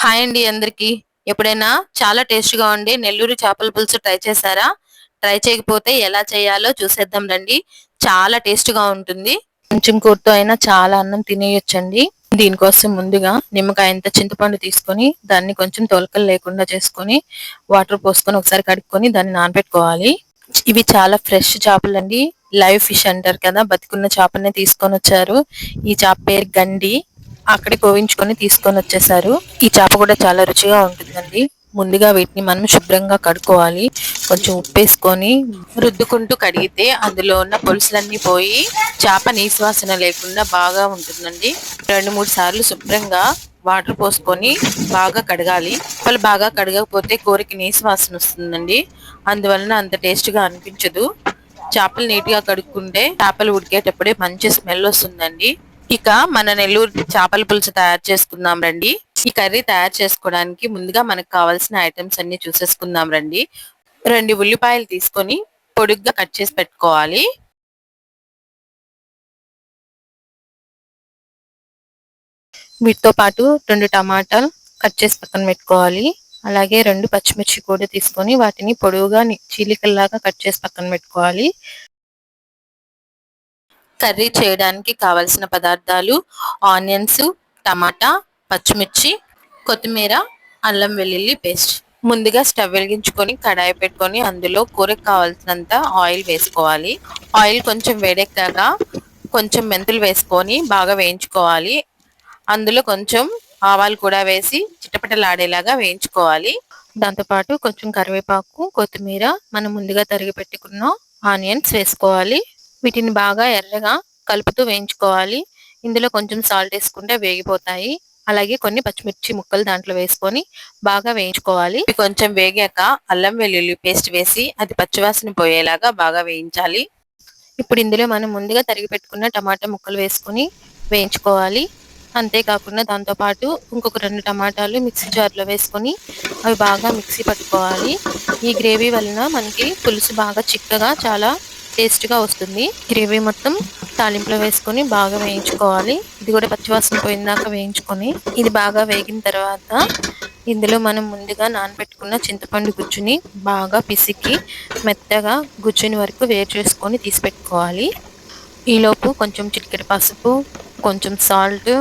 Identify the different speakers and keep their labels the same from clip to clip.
Speaker 1: Hi అండి అందరికి. ఎప్పుడైనా చాలా టేస్ట్‌గా ఉండే నెల్లూరు చేపల పులుసు ట్రై చేశారా? ట్రై చేయకపోతే ఎలా చేయాలో చూసేద్దాం రండి. చాలా టేస్ట్‌గా ఉంటుంది. కొంచెం కూరతో అయినా చాలా అన్నం తినేయొచ్చండి. దీనికోసం ముందుగా నిమ్మకాయంత చింతపండు తీసుకొని, దాన్ని కొంచెం తొలకలు లేకుండా చేసుకొని, వాటర్ పోసుకొని ఒకసారి కడుక్కొని దాన్ని నానబెట్టుకోవాలి. ఇవి చాలా ఫ్రెష్ చేపలండి. లైవ్ ఫిష్ అంటారు కదా! బతికున్న చేపనే తీసుకొనొచ్చారు. ఈ చేప పేరు గండి. అక్కడే కోవించుకొని తీసుకొనొచ్చేసారు. ఈ చేప కూడా చాలా రుచిగా ఉంటుందండి. ముందుగా వీటిని మనం శుభ్రంగా కడుక్కోవాలి. కొంచెం ఉప్పేసుకొని రుద్దుకుంటూ కడిగితే అందులో ఉన్న పొలుసులన్నీ పోయి చేప నీసు వాసన లేకుండా బాగా ఉంటుందండి. 2, 3 సార్లు శుభ్రంగా వాటర్ పోసుకొని బాగా కడగాలి. చేపలు బాగా కడగకపోతే కూరకి నీసు వాసన వస్తుందండి. అందువలన అంత టేస్ట్‌గా అనిపించదు. చేపలు నీట్‌గా కడుక్కుంటే చేపలు ఉడికేటప్పుడే మంచి స్మెల్ వస్తుందండి. ఇక మన నెల్లూరు చేపల పులుసు తయారు చేసుకుందాం రండి. ఈ కర్రీ తయారు చేసుకోవడానికి ముందుగా మనకు కావాల్సిన ఐటమ్స్ అన్ని చూసేసుకుందాం రండి. 2 ఉల్లిపాయలు తీసుకొని పొడుగ్గా కట్ చేసి పెట్టుకోవాలి. వీటితో పాటు 2 టమాటాలు కట్ చేసి పక్కన పెట్టుకోవాలి. అలాగే 2 పచ్చిమిర్చి కూడా తీసుకొని వాటిని పొడవుగా చీలికల్లాగా కట్ చేసి పక్కన పెట్టుకోవాలి. కర్రీ చేయడానికి కావలసిన పదార్థాలు ఆనియన్స్, టమాటా, పచ్చిమిర్చి, కొత్తిమీర, అల్లం వెల్లుల్లి పేస్ట్. ముందుగా స్టవ్ వెలిగించుకొని కడాయి పెట్టుకొని అందులో కూరకు కావాల్సినంత ఆయిల్ వేసుకోవాలి. ఆయిల్ కొంచెం వేడెక్కాక కొంచెం మెంతులు వేసుకొని బాగా వేయించుకోవాలి. అందులో కొంచెం ఆవాలు కూడా వేసి చిటపటలాడేలాగా వేయించుకోవాలి. దాంతోపాటు కొంచెం కరివేపాకు, కొత్తిమీర, మనం ముందుగా తరిగి పెట్టుకున్న ఆనియన్స్ వేసుకోవాలి. వీటిని బాగా ఎర్రగా కలుపుతూ వేయించుకోవాలి. ఇందులో కొంచెం సాల్ట్ వేసుకుంటే వేగిపోతాయి. అలాగే కొన్ని పచ్చిమిర్చి ముక్కలు దాంట్లో వేసుకొని బాగా వేయించుకోవాలి. ఇవి కొంచెం వేగాక అల్లం వెల్లుల్లి పేస్ట్ వేసి అది పచ్చివాసన పోయేలాగా బాగా వేయించాలి. ఇప్పుడు ఇందులో మనం ముందుగా తరిగి పెట్టుకున్న టమాటా ముక్కలు వేసుకొని వేయించుకోవాలి. అంతేకాకుండా దాంతోపాటు ఇంకొక 2 టమాటాలు మిక్సీ జార్లో వేసుకొని అవి బాగా మిక్సీ పట్టుకోవాలి. ఈ గ్రేవీ వలన మనకి పులుసు బాగా చిక్కగా చాలా టేస్ట్‌గా వస్తుంది. గ్రేవీ మొత్తం తాలింపులో వేసుకొని బాగా వేయించుకోవాలి. ఇది కూడా పచ్చివాసన పోయిందాక వేయించుకొని ఇది బాగా వేగిన తర్వాత ఇందులో మనం ముందుగా నానబెట్టుకున్న చింతపండు గుజ్జుని బాగా పిసికి మెత్తగా గుజ్జుని వరకు వేరు చేసుకొని తీసి పెట్టుకోవాలి. ఈలోపు కొంచెం చిటికెడు పసుపు, కొంచెం సాల్ట్,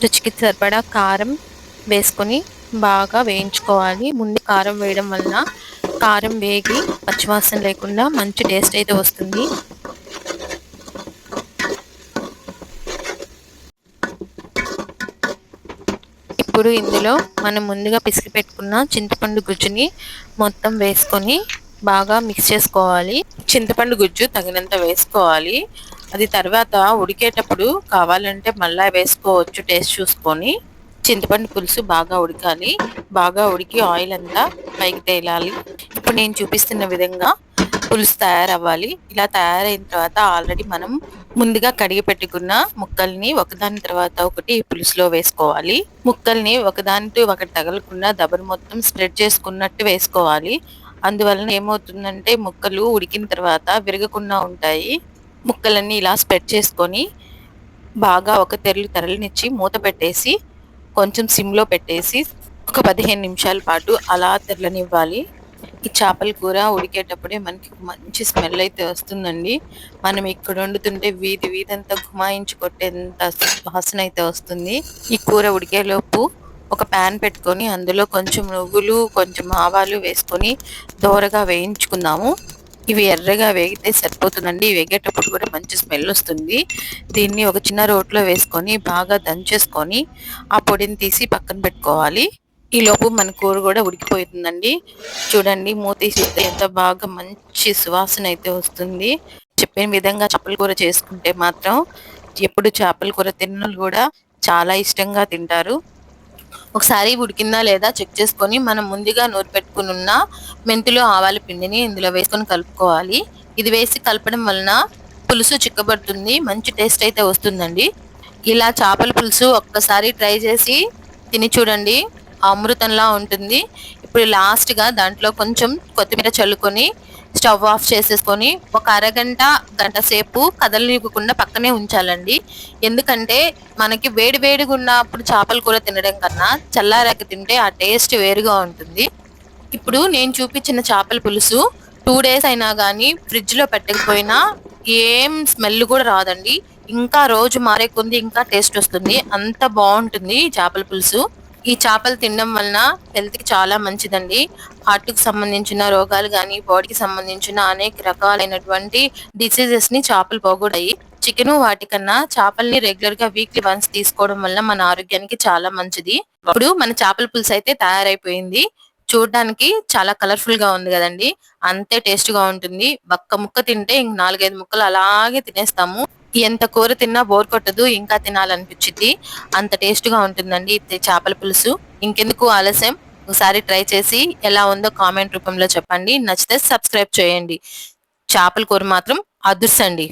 Speaker 1: రుచికి సరిపడా కారం వేసుకొని బాగా వేయించుకోవాలి. ముందు కారం వేయడం వలన కారం వేగి పచ్చివాసన లేకుండా మంచి టేస్ట్ అయితే వస్తుంది. ఇప్పుడు ఇందులో మనం ముందుగా పిసికి పెట్టుకున్న చింతపండు గుజ్జుని మొత్తం వేసుకొని బాగా మిక్స్ చేసుకోవాలి. చింతపండు గుజ్జు తగినంత వేసుకోవాలి. అది తర్వాత ఉడికేటప్పుడు కావాలంటే మళ్ళా వేసుకోవచ్చు టేస్ట్ చూసుకొని. చింతపండు పులుసు బాగా ఉడకాలి. బాగా ఉడికి ఆయిల్ అంతా పైకి తేలాలి. ఇప్పుడు నేను చూపిస్తున్న విధంగా పులుసు తయారవ్వాలి. ఇలా తయారైన తర్వాత ఆల్రెడీ మనం ముందుగా కడిగి పెట్టుకున్న ముక్కల్ని ఒకదాని తర్వాత ఒకటి ఈ పులుసులో వేసుకోవాలి. ముక్కల్ని ఒకదానితో ఒకటి తగలకుండా దబర మొత్తం స్ప్రెడ్ చేసుకున్నట్టు వేసుకోవాలి. అందువలన ఏమవుతుందంటే ముక్కలు ఉడికిన తర్వాత విరగకుండా ఉంటాయి. ముక్కలన్నీ ఇలా స్ప్రెడ్ చేసుకొని బాగా ఒక తెరలినిచ్చి మూత పెట్టేసి కొంచెం సిమ్లో పెట్టేసి ఒక 15 నిమిషాల పాటు అలా తెరలనివ్వాలి. ఈ చేపల కూర ఉడికేటప్పుడే మనకి మంచి స్మెల్ అయితే వస్తుందండి. మనం ఇక్కడ వండుతుంటే వీధి వీధంతా గుమాయించి కొట్టేంత వాసన అయితే వస్తుంది. ఈ కూర ఉడికేలోపు ఒక ప్యాన్ పెట్టుకొని అందులో కొంచెం నువ్వులు, కొంచెం ఆవాలు వేసుకొని దోరగా వేయించుకుందాము. ఇవి ఎర్రగా వేగితే సరిపోతుందండి. వేగేటప్పుడు కూడా మంచి స్మెల్ వస్తుంది. దీన్ని ఒక చిన్న రోట్లో వేసుకొని బాగా దంచేసుకొని ఆ పొడిని తీసి పక్కన పెట్టుకోవాలి. ఈలోపు మన కూర కూడా ఉడికిపోతుందండి. చూడండి మూత తీస్తే ఎంత బాగా మంచి సువాసన అయితే వస్తుంది. చెప్పిన విధంగా చేపల కూర చేసుకుంటే మాత్రం ఎప్పుడు చేపల కూర తిన్నోళ్ళు కూడా చాలా ఇష్టంగా తింటారు. ఒకసారి ఉడికిందా లేదా చెక్ చేసుకొని మనం ముందుగా నూరి పెట్టుకుని ఉన్న మెంతులు, ఆవాల పిండిని ఇందులో వేసుకొని కలుపుకోవాలి. ఇది వేసి కలపడం వలన పులుసు చిక్కబడుతుంది. మంచి టేస్ట్ అయితే వస్తుందండి. ఇలా చేపల పులుసు ఒక్కసారి ట్రై చేసి తిని చూడండి. అమృతంలా ఉంటుంది. ఇప్పుడు లాస్ట్‌గా దాంట్లో కొంచెం కొత్తిమీర చల్లుకొని స్టవ్ ఆఫ్ చేసేసుకొని ఒక అరగంట గంట సేపు కదలనివ్వకుండా పక్కనే ఉంచాలండి. ఎందుకంటే మనకి వేడి వేడిగా ఉన్నప్పుడు చేపల కూర తినడం కన్నా చల్లారాక తింటే ఆ టేస్ట్ వేరుగా ఉంటుంది. ఇప్పుడు నేను చూపించిన చేపల పులుసు 2 డేస్ అయినా గానీ ఫ్రిడ్జ్ లో పెట్టకపోయినా ఏం స్మెల్ కూడా రాదండి. ఇంకా రోజు మారే కొద్దీ ఇంకా టేస్ట్ వస్తుంది. అంత బాగుంటుంది ఈ చేపల పులుసు. ఈ చేపలు తినడం వలన హెల్త్ కి చాలా మంచిదండి. హార్ట్ కి సంబంధించిన రోగాలు గాని, బాడీకి సంబంధించిన అనేక రకాలైనటువంటి డిసీజెస్ ని చేపలు పోగొడతాయి. చికెన్ వాటికన్నా చేపల్ని రెగ్యులర్ గా వీక్లీ వన్స్ తీసుకోవడం వల్ల మన ఆరోగ్యానికి చాలా మంచిది. ఇప్పుడు మన చేపల పులుసు అయితే తయారైపోయింది. చూడడానికి చాలా కలర్ఫుల్ గా ఉంది కదండి. అంతే టేస్ట్ గా ఉంటుంది. ఒక్క ముక్క తింటే ఇంక 4, 5 ముక్కలు అలాగే తినేస్తాము. ఎంత కూర తిన్నా బోర్ కొట్టదు. ఇంకా తినాలనిపించిద్ది. అంత టేస్ట్ గా ఉంటుందండి ఇది చేపల పులుసు. ఇంకెందుకు ఆలస్యం, ఒకసారి ట్రై చేసి ఎలా ఉందో కామెంట్ రూపంలో చెప్పండి. నచ్చితే సబ్స్క్రైబ్ చేయండి. చేపల కూర మాత్రం అదుర్సండి.